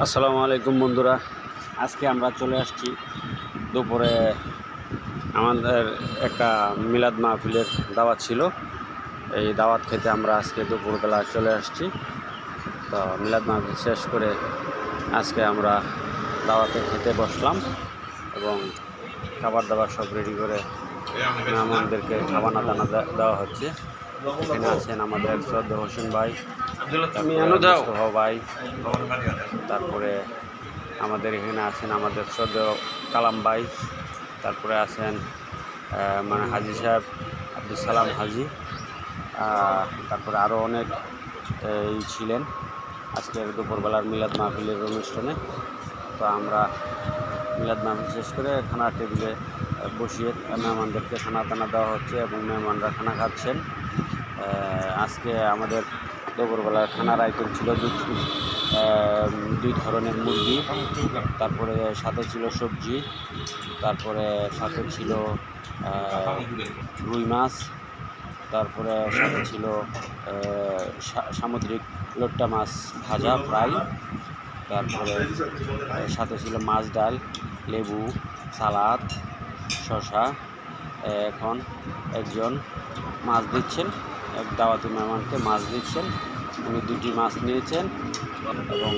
আসসালামু আলাইকুম বন্ধুরা। আজকে আমরা চলে আসছি দুপুরে। আমাদের একটা মিলাদ মাহফিলের দাওয়াত ছিল। এই দাওয়াত খেতে আমরা আজকে দুপুরবেলা চলে আসছি। তো মিলাদ মাহফিল শেষ করে আজকে আমরা দাওয়াতে খেতে বসলাম এবং খাবার দাবার সব রেডি করে মেহমানদেরকে খাবানা দানা দেওয়া হচ্ছে। এখানে আছেন আমাদের শ্রদ্ধা হোসেন ভাই, মুস্তফা ভাই, তারপরে আমাদের এখানে আছেন আমাদের শ্রদ্ধেয় কালাম ভাই, তারপরে আছেন হাজি সাহেব আব্দুল সালাম হাজি, তারপরে আরও অনেক ছিলেন আজকের দুপুরবেলার মিলাদ মাহফিলের অনুষ্ঠানে। তো আমরা মিলাদ মাহফিল শেষ করে খানা টেবিলে বসিয়ে মেহমানদেরকে খানা দানা দেওয়া হচ্ছে এবং মেহমানরা খানা খাচ্ছেন। আজকে আমাদের দুপুরবেলার খানার আইটেম ছিল দুই ধরনের মুরগি, তারপরে সাথে ছিল সবজি, তারপরে সাথে ছিল রুই মাছ, তারপরে সাথে ছিল সামুদ্রিক লট্টা মাছ ভাজা ফ্রাই, তারপরে সাথে ছিল মাছ ডাল, লেবু, সালাদ, শসা। এখন একজন মাছ দিচ্ছেন, এক দাওয়াতি মেহমানকে মাছ দিচ্ছেন। উনি দুটি মাছ নিয়েছেন এবং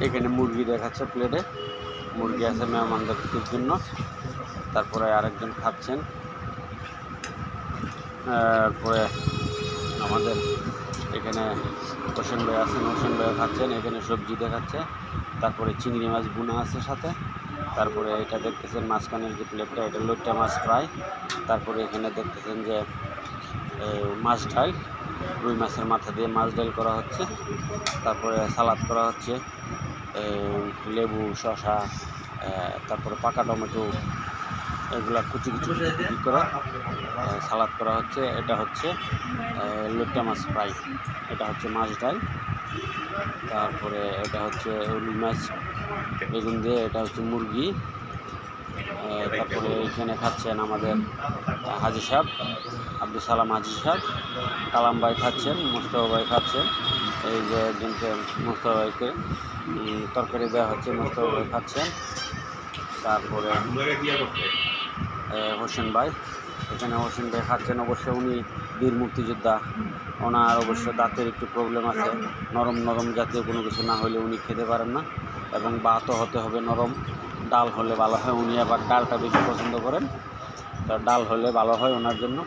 এখানে মুরগি দেখাচ্ছে প্লেটে, মুরগি আছে মেহমানদের জন্য। তারপরে আরেকজন খাচ্ছেন। তারপরে আমাদের এখানে হোসেন ভাই আছেন, হোসেন ভাই খাচ্ছেন। এখানে সবজি দেখাচ্ছে, তারপরে চিংড়ি মাছ বোনা আছে সাথে। তারপরে এটা দেখতেছেন মাঝখানের যে প্লেটটা, এটা লইট্টা মাছ ফ্রাই। তারপরে এখানে দেখতেছেন যে মাছ ডাল, রুই মাছের মাথা দিয়ে মাছ ডাল করা হচ্ছে। তারপরে সালাদ করা হচ্ছে, লেবু, শসা, তারপরে পাকা টমেটো, এগুলা কুচি কুচি করে সালাদ করা হচ্ছে। এটা হচ্ছে লইট্টা মাছ ফ্রাই, এটা হচ্ছে মাছ ডাল। তারপরে এটা হচ্ছে রুই মাছ বেগুন দিয়ে, এটা হচ্ছে মুরগি। তারপরে এখানে খাচ্ছেন আমাদের হাজি সাহেব আব্দুল সালাম হাজি সাহেব, কালাম ভাই খাচ্ছেন, মুস্তফা ভাই খাচ্ছেন। এই যে একজনকে মুস্তফা ভাইকে তরকারি দেওয়া হচ্ছে, মুস্তফা ভাই খাচ্ছেন। তারপরে হোসেন ভাই, এখানে হোসেন ভাই খাচ্ছেন। অবশ্য উনি বীর মুক্তিযোদ্ধা, ওনার অবশ্য দাঁতের একটু প্রবলেম আছে। নরম নরম জাতীয় কোনো কিছু না হলে উনি খেতে পারেন না এবং ভাতও হতে হবে নরম, ডাল হলে ভালো হয়। উনি আবার ডালটা বেশি পছন্দ করেন, তো ডাল হলে ভালো হয় ওনার জন্য।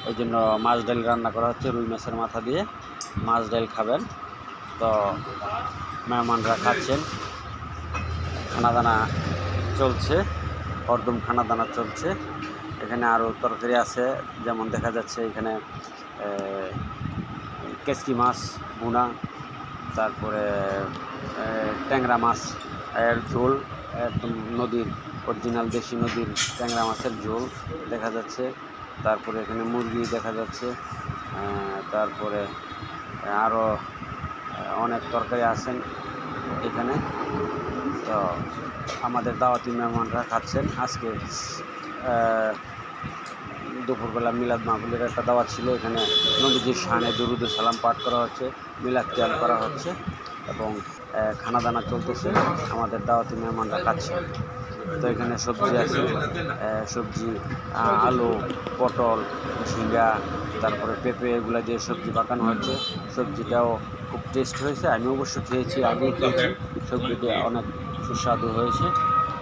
এই জন্য মাছ ডাল রান্না করা হচ্ছে, রুই মাছের মাথা দিয়ে মাছ ডাল খাবেন। তো মেহমানরা খাচ্ছেন, খানা দানা চলছে, হরদম খানা দানা চলছে। এখানে আরও তরকারি আছে, যেমন দেখা যাচ্ছে এখানে কেসকি মাছ ভুনা, তারপরে ট্যাংরা মাছ এর ঝোল, একদম নদীর অরিজিনাল দেশি নদীর ট্যাংরা মাছের ঝোল দেখা যাচ্ছে। তারপরে এখানে মুরগি দেখা যাচ্ছে। তারপরে আরও অনেক তরকারি আছেন এখানে। তো আমাদের দাওয়াতি মেহমানরা খাচ্ছেন। আজকে দুপুরবেলা মিলাদ মাহফিলের একটা দাওয়াত ছিল। এখানে নবীজির শানে দুরুদ সালাম পাঠ করা হচ্ছে, মিলাদ কিয়াম করা হচ্ছে এবং খানা দানা চলতেছে। আমাদের দাওয়াতি মেহমানরা খাচ্ছে। তো এখানে সবজি আছে, সবজি আলু, পটল, ঝিঙ্গা, তারপরে পেঁপে, এগুলো দিয়ে সবজি পাকানো হচ্ছে। সবজিটাও খুব টেস্ট হয়েছে, আমি অবশ্য খেয়েছি, আগেই খেয়েছি। সবজিটা অনেক সুস্বাদু হয়েছে।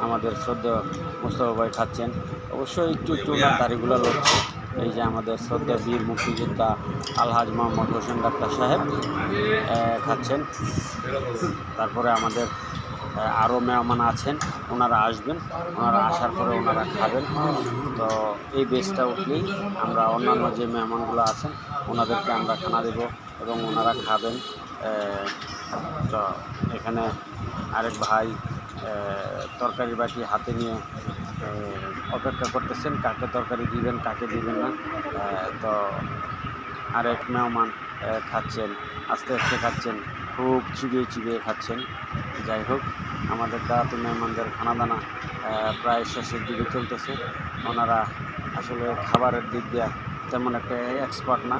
আমাদের শ্রদ্ধা মুস্তফা ভাই খাচ্ছেন, অবশ্যই একটু একটু ওনার দাড়িগুলো লড়ছে। এই যে আমাদের শ্রদ্ধা বীর মুক্তিযোদ্ধা আলহাজ মোহাম্মদ হোসেন ডাক্তার সাহেব খাচ্ছেন। তারপরে আমাদের আরও মেহমান আছেন, ওনারা আসবেন, ওনারা আসার পরে ওনারা খাবেন। তো এই বেচটা উঠলেই আমরা অন্যান্য যে মেহমানগুলো আছেন ওনাদেরকে আমরা খানা দেব এবং ওনারা খাবেন। তো এখানে আরেক ভাই তরকারি বাটি হাতে নিয়ে অপেক্ষা করতেছেন, কাকে তরকারি দিবেন কাকে দিবেন না। তো আরেক মেহমান খাচ্ছেন, আস্তে আস্তে খাচ্ছেন, খুব চিবিয়ে চিবিয়ে খাচ্ছেন। যাই হোক, আমাদের দাওয়াতি মেহমানদের খানা দানা প্রায় শেষের দিকে চলতেছে। ওনারা আসলে খাবারের দিক দিয়ে তেমন একটা এক্সপার্ট না,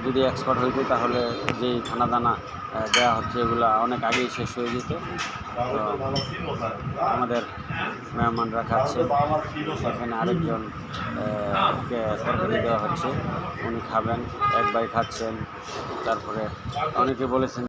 যদি এক্সপার্ট হইতো তাহলে যেই খানা দানা দেওয়া হচ্ছে এগুলা অনেক আগেই শেষ হয়ে যেত। তো আমাদের মেহমানরা খাচ্ছে, এখানে আরেকজন কে তরকারি দেওয়া হচ্ছে, উনি খাবেন, এক ভাই খাচ্ছেন। তারপরে অনেকে বলেছেন